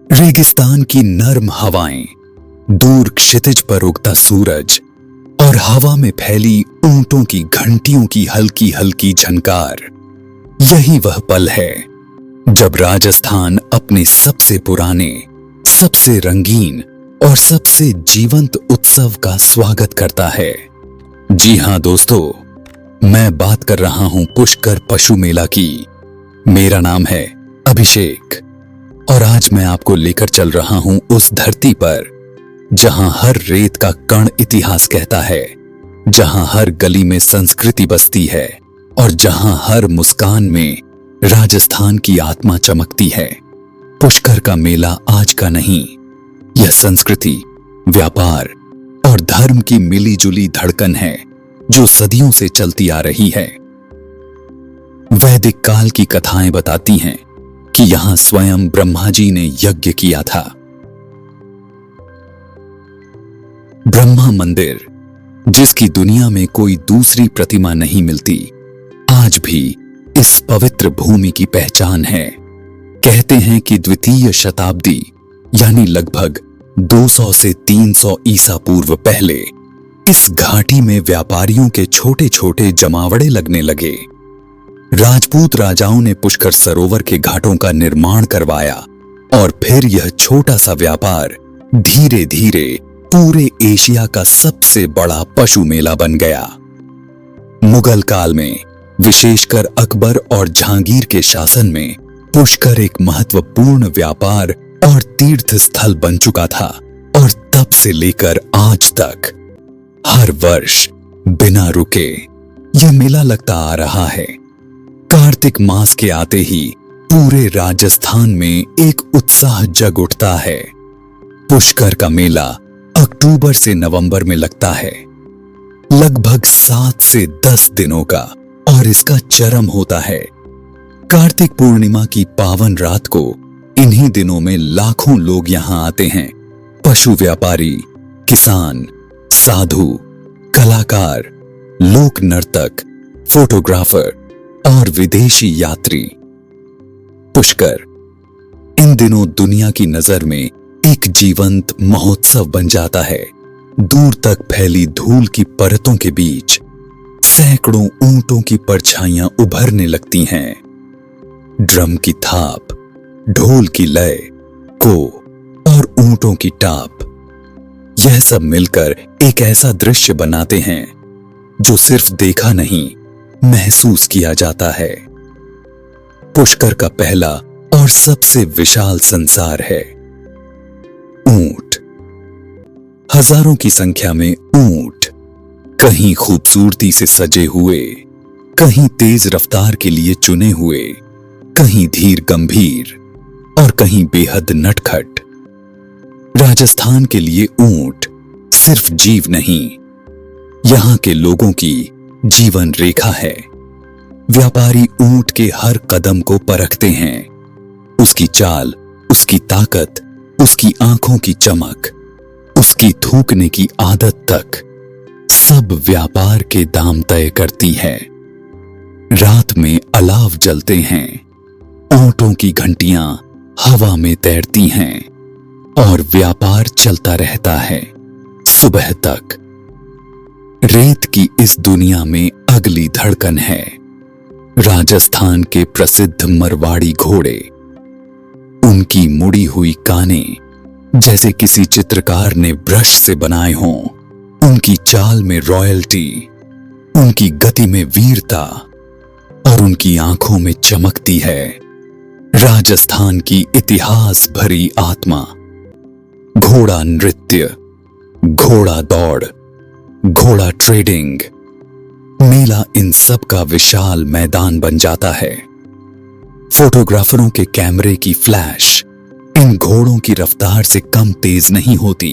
रेगिस्तान की नर्म हवाएं, दूर क्षितिज पर उगता सूरज और हवा में फैली ऊंटों की घंटियों की हल्की हल्की झनकार, यही वह पल है जब राजस्थान अपने सबसे पुराने, सबसे रंगीन और सबसे जीवंत उत्सव का स्वागत करता है। जी हां दोस्तों, मैं बात कर रहा हूं पुष्कर पशु मेला की। मेरा नाम है अभिषेक और आज मैं आपको लेकर चल रहा हूं उस धरती पर जहां हर रेत का कण इतिहास कहता है, जहां हर गली में संस्कृति बसती है और जहां हर मुस्कान में राजस्थान की आत्मा चमकती है। पुष्कर का मेला आज का नहीं, यह संस्कृति, व्यापार और धर्म की मिलीजुली धड़कन है जो सदियों से चलती आ रही है। वैदिक काल की कथाएं बताती हैं कि यहां स्वयं ब्रह्मा जी ने यज्ञ किया था। ब्रह्मा मंदिर, जिसकी दुनिया में कोई दूसरी प्रतिमा नहीं मिलती, आज भी इस पवित्र भूमि की पहचान है। कहते हैं कि द्वितीय शताब्दी यानी लगभग 200 से 300 ईसा पूर्व पहले इस घाटी में व्यापारियों के छोटे छोटे जमावड़े लगने लगे। राजपूत राजाओं ने पुष्कर सरोवर के घाटों का निर्माण करवाया और फिर यह छोटा सा व्यापार धीरे धीरे पूरे एशिया का सबसे बड़ा पशु मेला बन गया। मुगल काल में, विशेषकर अकबर और जहांगीर के शासन में, पुष्कर एक महत्वपूर्ण व्यापार और तीर्थ स्थल बन चुका था और तब से लेकर आज तक हर वर्ष बिना रुके यह मेला लगता आ रहा है। कार्तिक मास के आते ही पूरे राजस्थान में एक उत्साह जग उठता है। पुष्कर का मेला अक्टूबर से नवंबर में लगता है, लगभग 7 से 10 दिनों का, और इसका चरम होता है। कार्तिक पूर्णिमा की पावन रात को इन्हीं दिनों में लाखों लोग यहां आते हैं। पशु व्यापारी, किसान, साधु, कलाकार, लोक नर्तक, फोटोग्राफर और विदेशी यात्री। पुष्कर इन दिनों दुनिया की नजर में एक जीवंत महोत्सव बन जाता है। दूर तक फैली धूल की परतों के बीच सैकड़ों ऊंटों की परछाइयां उभरने लगती हैं। ड्रम की थाप, ढोल की लय, को और ऊंटों की टाप, यह सब मिलकर एक ऐसा दृश्य बनाते हैं जो सिर्फ देखा नहीं, महसूस किया जाता है। पुष्कर का पहला और सबसे विशाल संसार है ऊंट। हजारों की संख्या में ऊंट, कहीं खूबसूरती से सजे हुए, कहीं तेज रफ्तार के लिए चुने हुए, कहीं धीर गंभीर और कहीं बेहद नटखट। राजस्थान के लिए ऊंट सिर्फ जीव नहीं, यहां के लोगों की जीवन रेखा है। व्यापारी ऊंट के हर कदम को परखते हैं, उसकी चाल, उसकी ताकत, उसकी आंखों की चमक, उसकी थूकने की आदत तक, सब व्यापार के दाम तय करती है। रात में अलाव जलते हैं, ऊंटों की घंटियां हवा में तैरती हैं और व्यापार चलता रहता है सुबह तक। रेत की इस दुनिया में अगली धड़कन है राजस्थान के प्रसिद्ध मरवाड़ी घोड़े। उनकी मुड़ी हुई कानें जैसे किसी चित्रकार ने ब्रश से बनाए हों, उनकी चाल में रॉयल्टी, उनकी गति में वीरता और उनकी आंखों में चमकती है राजस्थान की इतिहास भरी आत्मा। घोड़ा नृत्य, घोड़ा दौड़, घोड़ा ट्रेडिंग, मेला इन सब का विशाल मैदान बन जाता है। फोटोग्राफरों के कैमरे की फ्लैश इन घोड़ों की रफ्तार से कम तेज नहीं होती।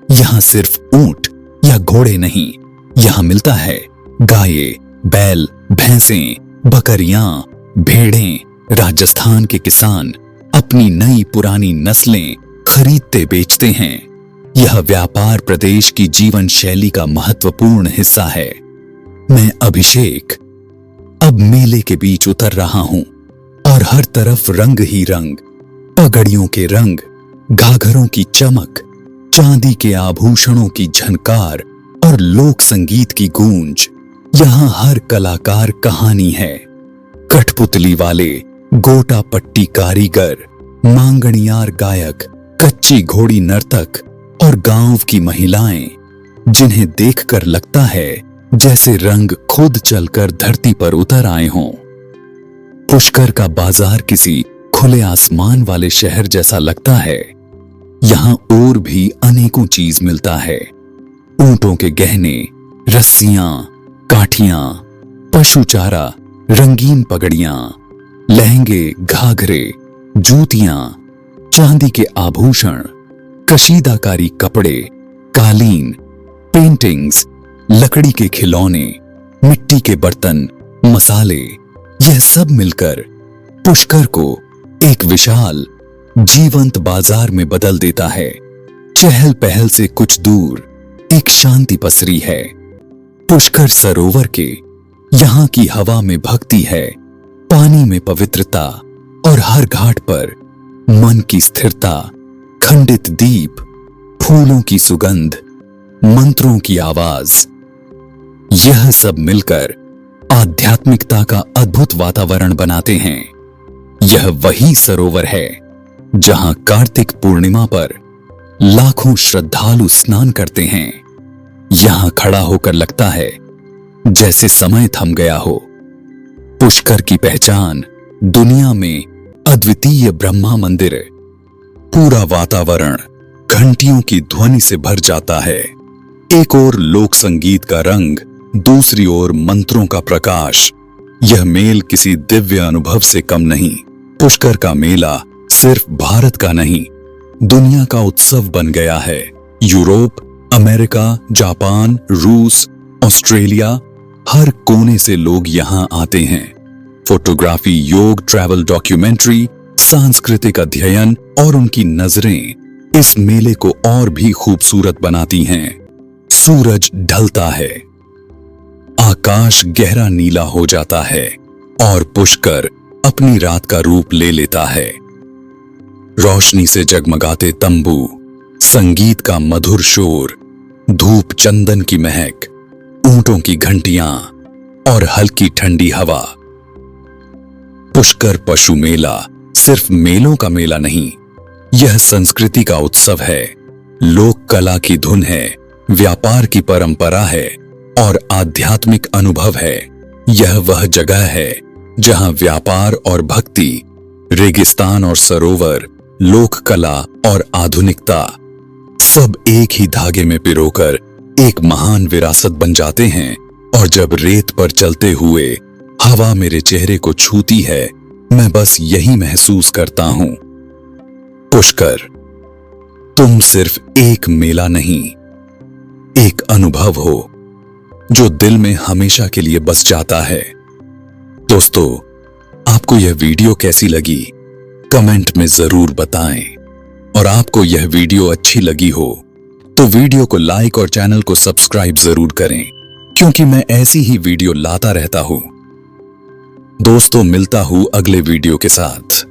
यहां सिर्फ ऊंट या घोड़े नहीं, यहां मिलता है गाये, बैल, भैंसें, बकरियां, भेड़ें। राजस्थान के किसान अपनी नई पुरानी नस्लें खरीदते बेचते हैं। यह व्यापार प्रदेश की जीवन शैली का महत्वपूर्ण हिस्सा है। मैं अभिषेक अब मेले के बीच उतर रहा हूं और हर तरफ रंग ही रंग, पगड़ियों के रंग, घाघरों की चमक, चांदी के आभूषणों की झनकार और लोक संगीत की गूंज। यहाँ हर कलाकार कहानी है। कठपुतली वाले, गोटा पट्टी कारीगर, मांगणियार गायक, कच्ची घोड़ी नर्तक और गांव की महिलाएं, जिन्हें देखकर लगता है जैसे रंग खुद चलकर धरती पर उतर आए हों। पुष्कर का बाजार किसी खुले आसमान वाले शहर जैसा लगता है। यहाँ और भी अनेकों चीज मिलता है। ऊंटों के गहने, रस्सियां, काठियां, पशु चारा, रंगीन पगड़ियां, लहंगे, घाघरे, जूतियां, चांदी के आभूषण, कशीदाकारी कपड़े, कालीन, पेंटिंग्स, लकड़ी के खिलौने, मिट्टी के बर्तन, मसाले, यह सब मिलकर पुष्कर को एक विशाल जीवंत बाजार में बदल देता है। चहल पहल से कुछ दूर एक शांति पसरी है। पुष्कर सरोवर के यहाँ की हवा में भक्ति है, पानी में पवित्रता और हर घाट पर मन की स्थिरता, खंडित दीप, फूलों की सुगंध, मंत्रों की आवाज, यह सब मिलकर आध्यात्मिकता का अद्भुत वातावरण बनाते हैं। यह वही सरोवर है जहां कार्तिक पूर्णिमा पर लाखों श्रद्धालु स्नान करते हैं। यहां खड़ा होकर लगता है जैसे समय थम गया हो। पुष्कर की पहचान दुनिया में अद्वितीय ब्रह्मा मंदिर। पूरा वातावरण घंटियों की ध्वनि से भर जाता है। एक ओर लोक संगीत का रंग, दूसरी ओर मंत्रों का प्रकाश। यह मेल किसी दिव्य अनुभव से कम नहीं। पुष्कर का मेला सिर्फ भारत का नहीं, दुनिया का उत्सव बन गया है। यूरोप, अमेरिका, जापान, रूस, ऑस्ट्रेलिया, हर कोने से लोग यहां आते हैं। फोटोग्राफी, योग, ट्रैवल, डॉक्यूमेंट्री, सांस्कृतिक अध्ययन और उनकी नजरें इस मेले को और भी खूबसूरत बनाती हैं। सूरज ढलता है, आकाश गहरा नीला हो जाता है और पुष्कर अपनी रात का रूप ले लेता है। रोशनी से जगमगाते तंबू, संगीत का मधुर शोर, धूप चंदन की महक, ऊंटों की घंटियां और हल्की ठंडी हवा। पुष्कर पशु मेला सिर्फ मेलों का मेला नहीं, यह संस्कृति का उत्सव है। लोक कला की धुन है, व्यापार की परंपरा है और आध्यात्मिक अनुभव है। यह वह जगह है जहां व्यापार और भक्ति, रेगिस्तान और सरोवर, लोक कला और आधुनिकता सब एक ही धागे में पिरोकर एक महान विरासत बन जाते हैं। और जब रेत पर चलते हुए हवा मेरे चेहरे को छूती है, मैं बस यही महसूस करता हूं, पुष्कर, तुम सिर्फ एक मेला नहीं, एक अनुभव हो जो दिल में हमेशा के लिए बस जाता है। दोस्तों, आपको यह वीडियो कैसी लगी कमेंट में जरूर बताएं। और आपको यह वीडियो अच्छी लगी हो तो वीडियो को लाइक और चैनल को सब्सक्राइब जरूर करें, क्योंकि मैं ऐसी ही वीडियो लाता रहता हूं। दोस्तों, मिलता हूं अगले वीडियो के साथ।